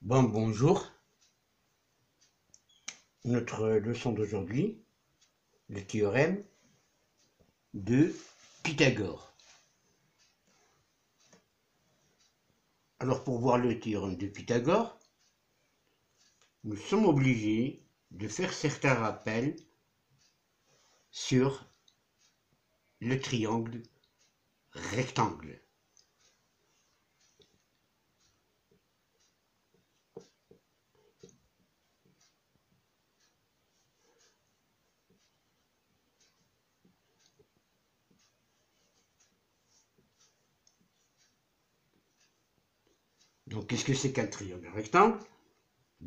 Bonjour. Notre leçon d'aujourd'hui, le théorème de Pythagore. Alors pour voir le théorème de Pythagore, nous sommes obligés de faire certains rappels sur le triangle rectangle. Donc qu'est-ce que c'est qu'un triangle rectangle?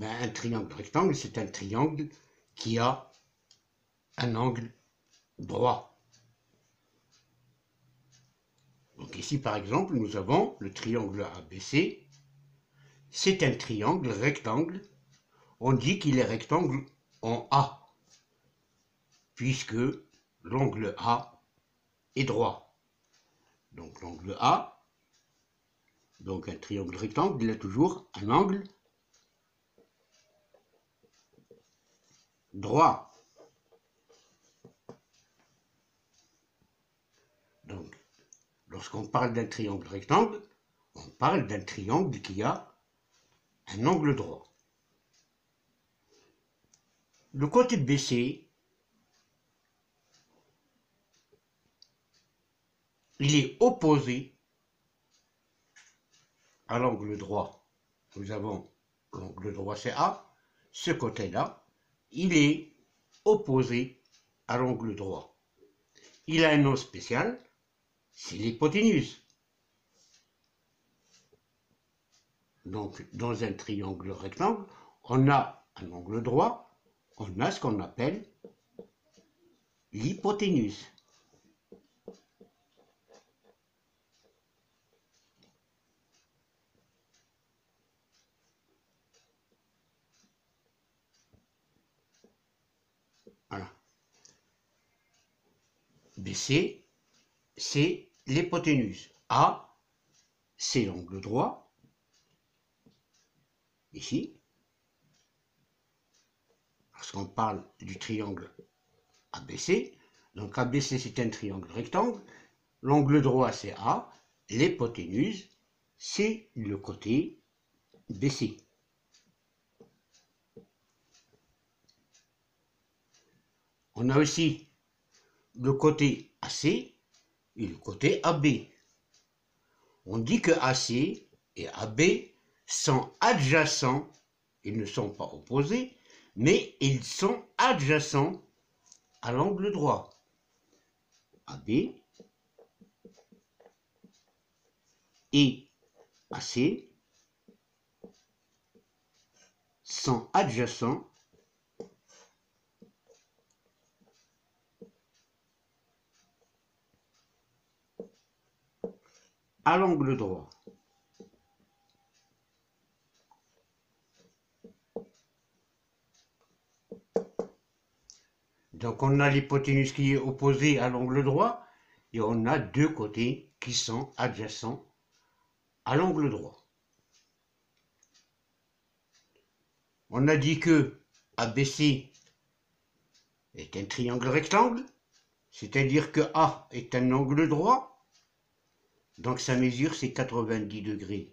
Un triangle rectangle, c'est un triangle qui a un angle droit. Donc ici par exemple, nous avons le triangle ABC. C'est un triangle rectangle. On dit qu'il est rectangle en A, puisque l'angle A est droit. Donc l'angle A, donc un triangle rectangle, il a toujours un angle droit. Donc, lorsqu'on parle d'un triangle rectangle, on parle d'un triangle qui a un angle droit. Le côté BC, il est opposé à l'angle droit. Nous avons l'angle droit c'est A, ce côté-là, il est opposé à l'angle droit. Il a un nom spécial, c'est l'hypoténuse. Donc, dans un triangle rectangle, on a un angle droit, on a ce qu'on appelle l'hypoténuse. Voilà. BC, c'est l'hypoténuse. A, c'est l'angle droit. Ici, lorsqu'on parle du triangle ABC, donc ABC c'est un triangle rectangle, l'angle droit c'est A, l'hypoténuse c'est le côté BC. On a aussi le côté AC et le côté AB. On dit que AC et AB sont adjacents, ils ne sont pas opposés, mais ils sont adjacents à l'angle droit. AB et AC sont adjacents à l'angle droit. Donc on a l'hypoténuse qui est opposée à l'angle droit et on a deux côtés qui sont adjacents à l'angle droit. On a dit que ABC est un triangle rectangle, c'est-à-dire que A est un angle droit, donc sa mesure c'est 90 degrés.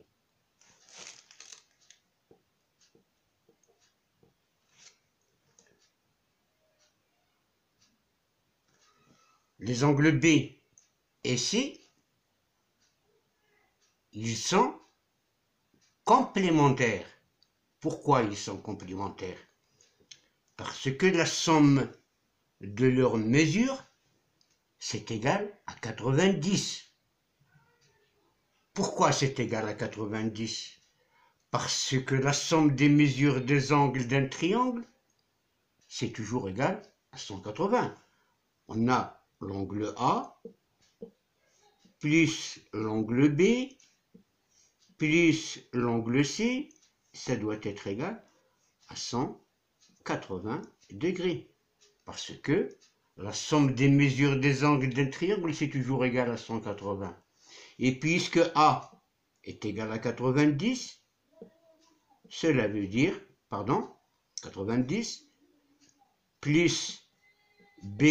Les angles B et C, ils sont complémentaires. Pourquoi ils sont complémentaires? Parce que la somme de leurs mesures, c'est égal à 90. Pourquoi c'est égal à 90? Parce que la somme des mesures des angles d'un triangle, c'est toujours égal à 180. On a l'angle A, plus l'angle B, plus l'angle C, ça doit être égal à 180 degrés. Parce que la somme des mesures des angles d'un triangle, c'est toujours égal à 180. Et puisque A est égal à 90, cela veut dire, 90, plus B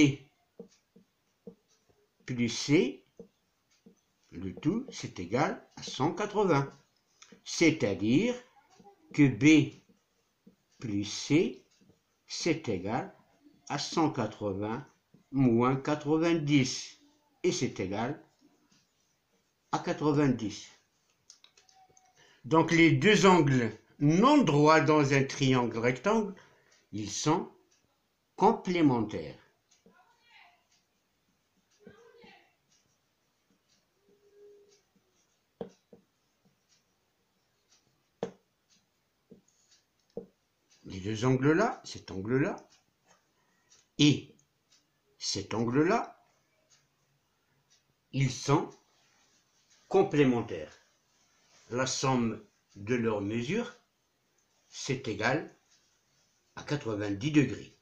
plus C, le tout, c'est égal à 180. C'est-à-dire que B plus C, c'est égal à 180 moins 90. Et c'est égal à 90. Donc les deux angles non droits dans un triangle rectangle, ils sont complémentaires. Les deux angles-là, cet angle-là, et cet angle-là, ils sont complémentaires. La somme de leurs mesures, c'est égal à 90 degrés.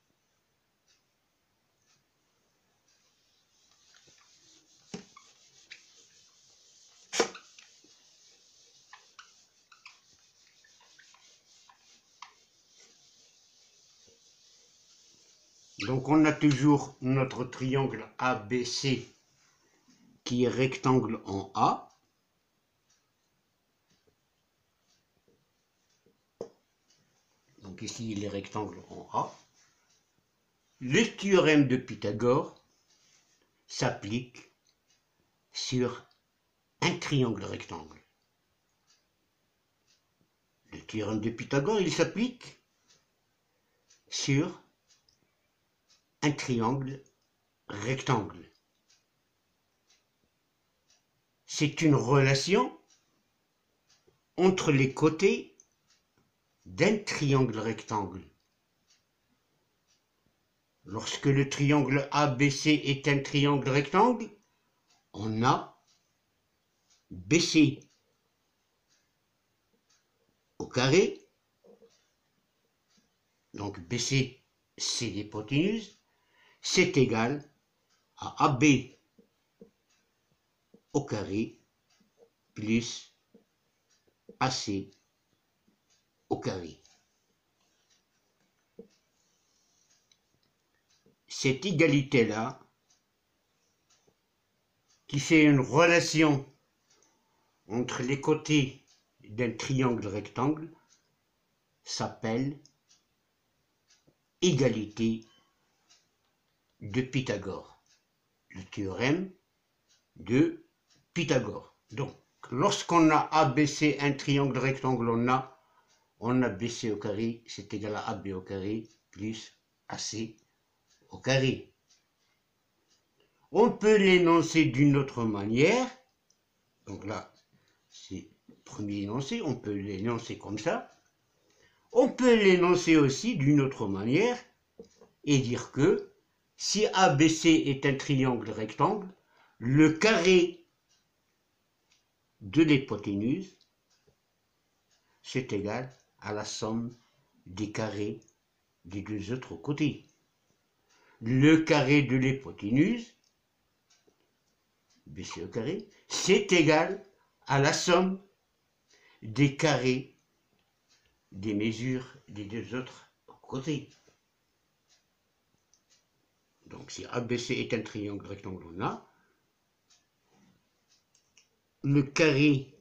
Donc on a toujours notre triangle ABC qui est rectangle en A. Donc ici il est rectangle en A. Le théorème de Pythagore s'applique sur un triangle rectangle. Le théorème de Pythagore, il s'applique sur un triangle rectangle. C'est une relation entre les côtés d'un triangle rectangle. Lorsque le triangle ABC est un triangle rectangle, on a BC au carré, donc BC c'est l'hypoténuse, c'est égal à AB au carré plus AC au carré. Cette égalité-là, qui fait une relation entre les côtés d'un triangle rectangle, s'appelle égalité de Pythagore, le théorème de Pythagore. Donc, lorsqu'on a ABC, un triangle rectangle, on a BC au carré, c'est égal à AB au carré, plus AC au carré. On peut l'énoncer d'une autre manière. Donc là, c'est le premier énoncé, on peut l'énoncer comme ça. On peut l'énoncer aussi d'une autre manière et dire que si ABC est un triangle rectangle, le carré de l'hypoténuse, c'est égal à la somme des carrés des deux autres côtés. Le carré de l'hypoténuse, BC au carré, c'est égal à la somme des carrés des mesures des deux autres côtés. Donc si ABC est un triangle rectangle, on a le carré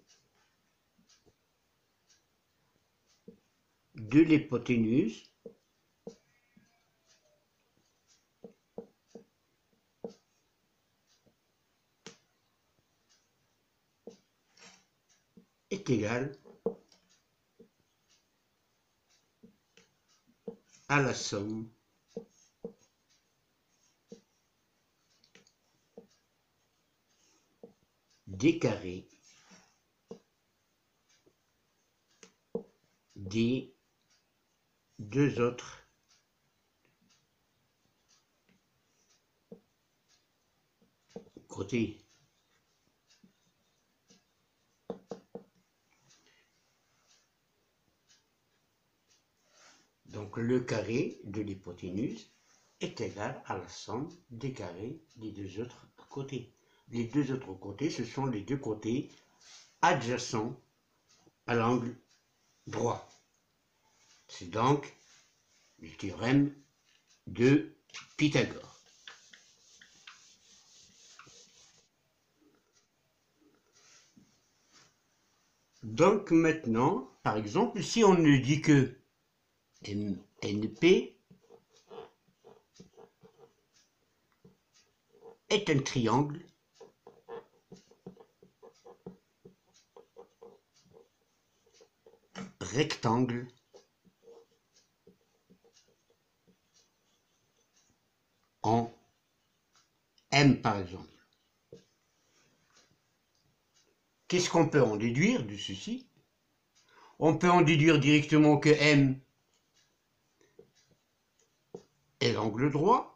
de l'hypoténuse est égal à la somme des carrés des deux autres côtés. Donc le carré de l'hypoténuse est égal à la somme des carrés des deux autres côtés. Les deux autres côtés, ce sont les deux côtés adjacents à l'angle droit. C'est donc le théorème de Pythagore. Donc maintenant, par exemple, si on ne dit que MNP est un triangle rectangle en M par exemple. Qu'est-ce qu'on peut en déduire de ceci? On peut en déduire directement que M est l'angle droit.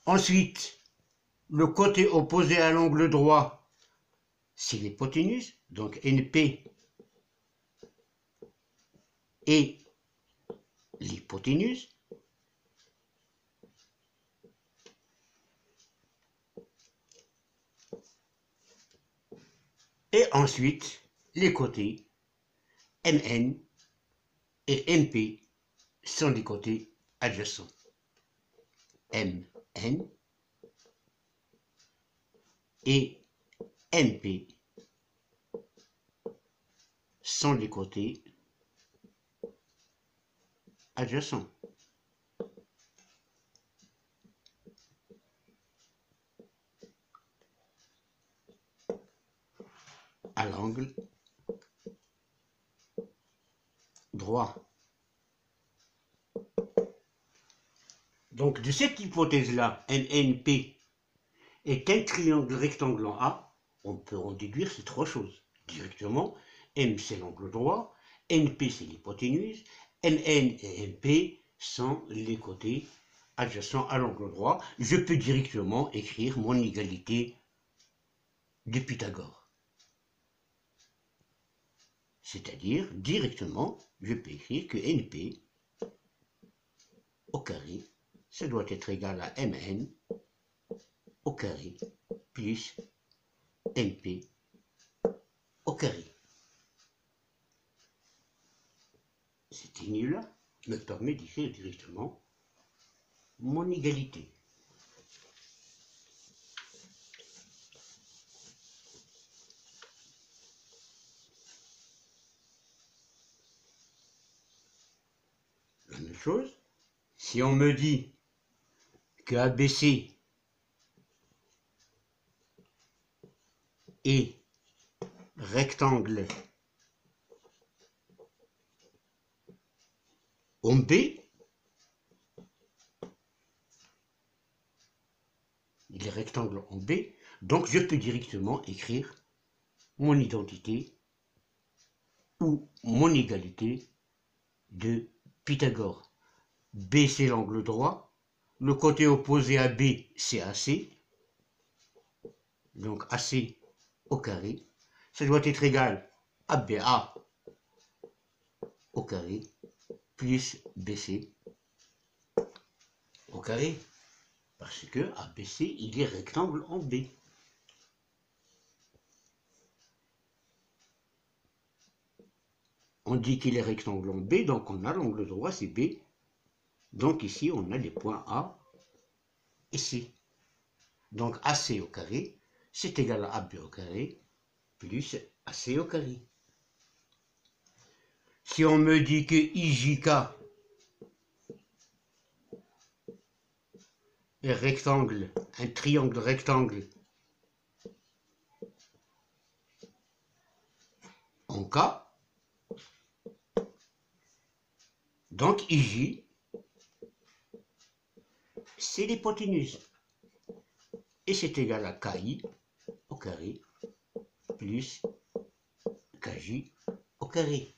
Ensuite, le côté opposé à l'angle droit, c'est l'hypoténuse, donc NP est l'hypoténuse. Et ensuite, les côtés MN et MP sont des côtés adjacents. MN et MP sont les côtés adjacents. À l'angle droit. Donc de cette hypothèse-là, MNP est un triangle rectangle en A, on peut en déduire ces trois choses. Directement, M c'est l'angle droit, NP c'est l'hypoténuse, MN et MP sont les côtés adjacents à l'angle droit. Je peux directement écrire mon égalité de Pythagore. C'est-à-dire, directement, je peux écrire que NP au carré, ça doit être égal à MN au carré plus NP au carré. Cette ligne-là me permet d'écrire directement mon égalité. La même chose, si on me dit que ABC est rectangle en B, il est rectangle en B, donc je peux directement écrire mon identité ou mon égalité de Pythagore. B c'est l'angle droit, le côté opposé à B c'est AC, donc AC au carré, ça doit être égal à BA au carré plus BC au carré, parce que ABC il est rectangle en B. On dit qu'il est rectangle en B, donc on a l'angle droit, c'est B. Donc ici, on a les points A et C. Donc AC au carré, c'est égal à AB au carré, plus AC au carré. Si on me dit que IJK est rectangle, un triangle rectangle en K, donc IJ, c'est l'hypoténuse. Et c'est égal à KI au carré plus KJ au carré.